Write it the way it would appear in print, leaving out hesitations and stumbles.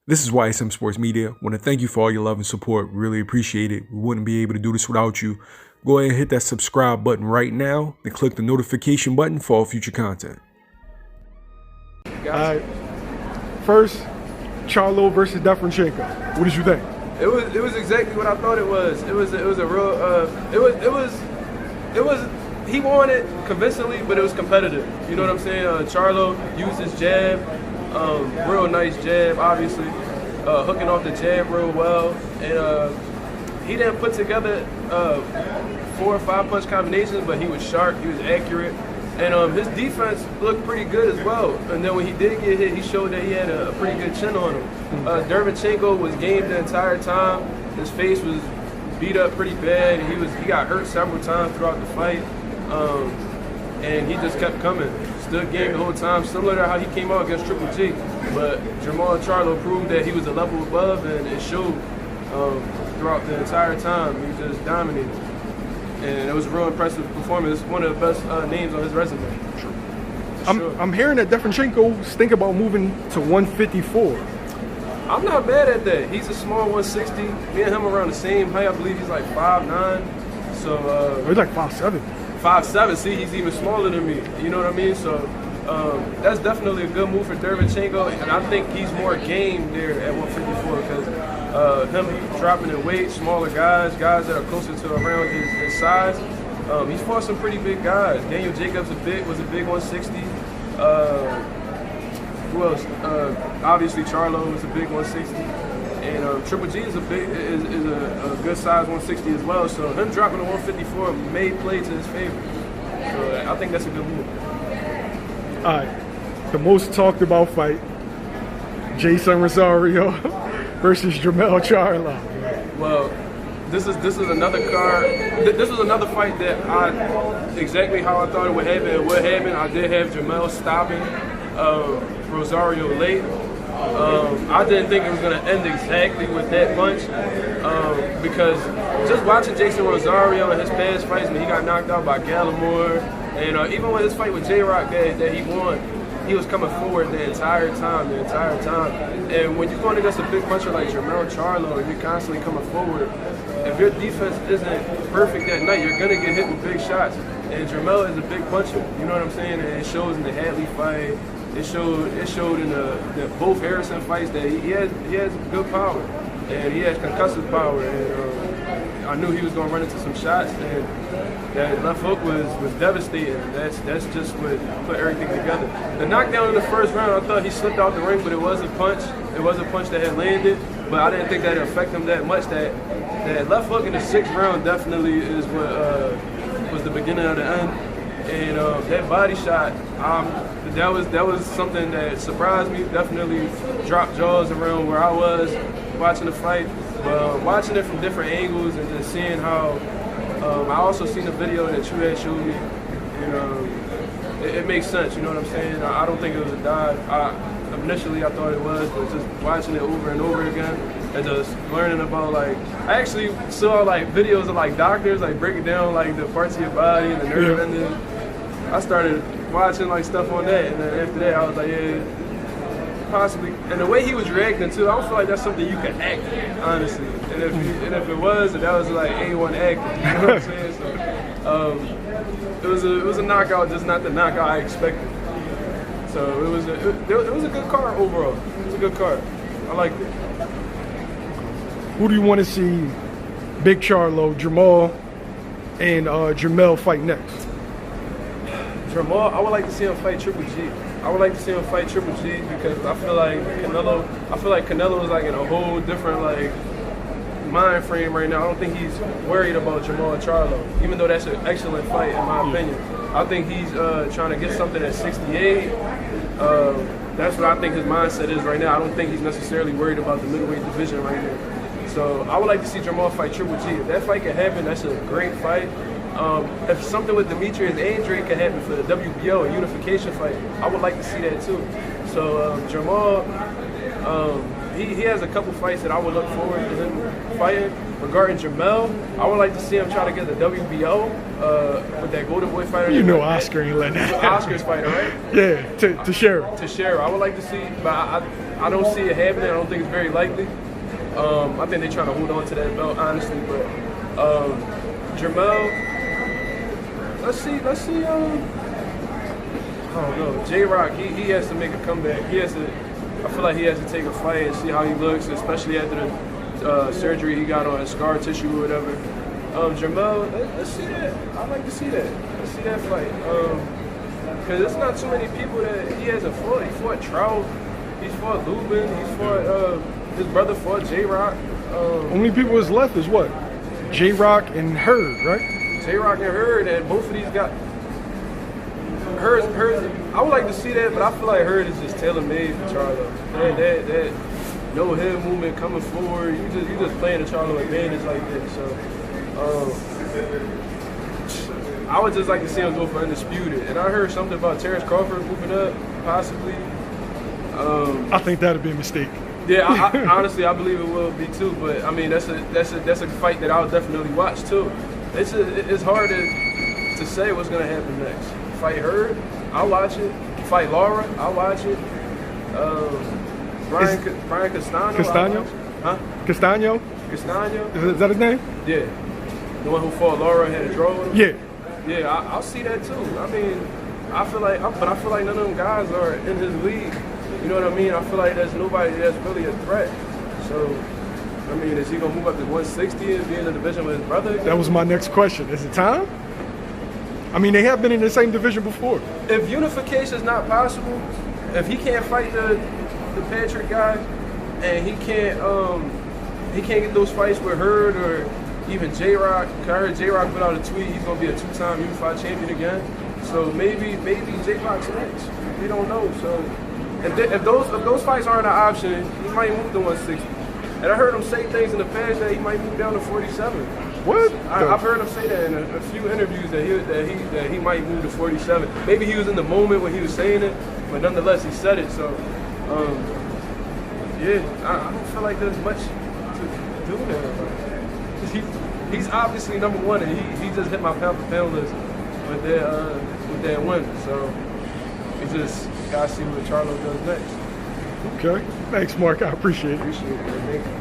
This is YSM Sports Media. Want to thank you for all your love and support. Really appreciate it. We wouldn't be able to do this without you. Go ahead and hit that subscribe button right now and click the notification button for all future content. All right. First, Charlo versus Defranchenko. What did you think? It was exactly what I thought it was. It was a real he won it convincingly, but it was competitive. You know what I'm saying? Charlo used his jab, real nice jab, obviously, hooking off the jab real well, and he didn't put together 4 or 5 punch combinations, but he was sharp, he was accurate, and his defense looked pretty good as well. And then when he did get hit, he showed that he had a pretty good chin on him. Derevyanchenko was game the entire time. His face was beat up pretty bad. He got hurt several times throughout the fight, and he just kept coming. Stood game the whole time, similar to how he came out against Triple G. But Jermall and Charlo proved that he was a level above, and it showed throughout the entire time. He just dominated. And it was a real impressive performance. One of the best names on his resume. True. Sure. I'm hearing that Defranchenko's thinking about moving to 154. I'm not mad at that. He's a small 160. Me and him around the same height. I believe he's like 5'9". So He's like 5'7". 5'7". See, he's even smaller than me. You know what I mean? So that's definitely a good move for Derevyanchenko, and I think he's more game there at 154 because him dropping in weight, smaller guys that are closer to around his size. He's fought some pretty big guys. Daniel Jacobs was a big 160. Who else? Obviously Charlo was a big 160, and Triple G is a good size 160 as well. So him dropping to 154 may play to his favor. So I think that's a good move. All right, the most talked about fight, Jeison Rosario versus Jermell Charlo. Well, this is another card. This was another fight that exactly how I thought it would happen. It would happen. I did have Jermell stopping Rosario late. I didn't think it was going to end exactly with that punch because just watching Jeison Rosario in his past fights, when he got knocked out by Gallimore, and even with his fight with J-Rock that he won, he was coming forward the entire time. And when you're going against a big puncher like Jermell Charlo and you're constantly coming forward, if your defense isn't perfect that night, you're going to get hit with big shots. And Jermell is a big puncher, you know what I'm saying? And it shows in the Hadley fight. It showed in the both Harrison fights that he has good power, and he has concussive power. And I knew he was going to run into some shots, and that left hook was devastating. That's just what put everything together. The knockdown in the first round, I thought he slipped out the ring, but it was a punch. It was a punch that had landed, but I didn't think that it affected him that much. That left hook in the 6th round definitely is what was the beginning of the end. And that body shot, that was something that surprised me. Definitely dropped jaws around where I was watching the fight, but watching it from different angles and just seeing how. I also seen the video that you had showed me, and it makes sense. You know what I'm saying? I don't think it was a dive. Initially I thought it was, but just watching it over and over again and just learning about, like, I actually saw like videos of like doctors like breaking down like the parts of your body and the nerve endings. I started watching like stuff on that, and then after that I was like, yeah, possibly. And the way he was reacting too, I don't feel like that's something you can act, honestly. And if it was, that was like A1 acting. You know what I'm saying? So it was a knockout, just not the knockout I expected. So it was a good card overall. It was a good card. I liked it. Who do you want to see Big Charlo, Jermall, and Jermell fight next? Jermall, I would like to see him fight Triple G. I would like to see him fight Triple G because I feel like Canelo is like in a whole different like mind frame right now. I don't think he's worried about Jermall and Charlo, even though that's an excellent fight in my opinion. I think he's trying to get something at 68. That's what I think his mindset is right now. I don't think he's necessarily worried about the middleweight division right now. So I would like to see Jermall fight Triple G. If that fight can happen, that's a great fight. If something with Demetrius Andrade can happen for the WBO, a unification fight, I would like to see that too. So Jermall, he has a couple fights that I would look forward to him fighting. Regarding Jermell, I would like to see him try to get the WBO with that Golden Boy fighter. You know Oscar ain't letting that happen. Oscar's fighter, right? Yeah, to share. To share. I would like to see, but I don't see it happening. I don't think it's very likely. I think they're trying to hold on to that belt, honestly. But Jermell, let's see. I don't know. J-Rock, he has to make a comeback. I feel like he has to take a fight and see how he looks, especially after the surgery he got on his scar tissue or whatever. Jermell, let's see that. I'd like to see that. Let's see that fight. Because there's not too many people that he hasn't fought. He fought Trout. He's fought Lubin. He's fought, his brother fought J-Rock. Only people that's left is what? J-Rock and Hurd, right? J-Rock and Hurd, and both of these got Hurd. I would like to see that, but I feel like Hurd is just tailor-made for Charlo. That no head movement coming forward. You just playing the Charlo advantage like that. So I would just like to see him go for undisputed. And I heard something about Terrence Crawford moving up, possibly. I think that'd be a mistake. Yeah, I honestly, I believe it will be too. But I mean, that's a fight that I'll definitely watch too. It's hard to say what's gonna happen next. Fight Hurd, I'll watch it. Fight Laura, I'll watch it. Brian Castano. Huh? Castano? Castano. Is that his name? Yeah. The one who fought Laura and had a draw with him? Yeah. Yeah, I'll see that too. I mean, I feel like none of them guys are in his league. You know what I mean? I feel like there's nobody that's really a threat. So, I mean, is he gonna move up to 160 and be in the division with his brother again? That was my next question. Is it time? I mean, they have been in the same division before. If unification is not possible, if he can't fight the Patrick guy, and he can't get those fights with Hurd or even J-Rock. I heard J-Rock put out a tweet. He's gonna be a 2-time unified champion again. So maybe J-Rock's next. We don't know. So if those fights aren't an option, he might move to 160. And I heard him say things in the past that he might move down to 47. What? I've heard him say that in a few interviews that he might move to 47. Maybe he was in the moment when he was saying it, but nonetheless he said it. So yeah, I don't feel like there's much to do there. He's obviously number one, and he just hit my pound for pound list with that win. So we just gotta see what Charlo does next. Okay. Thanks, Mark. I appreciate it. Appreciate it, man. Thank you.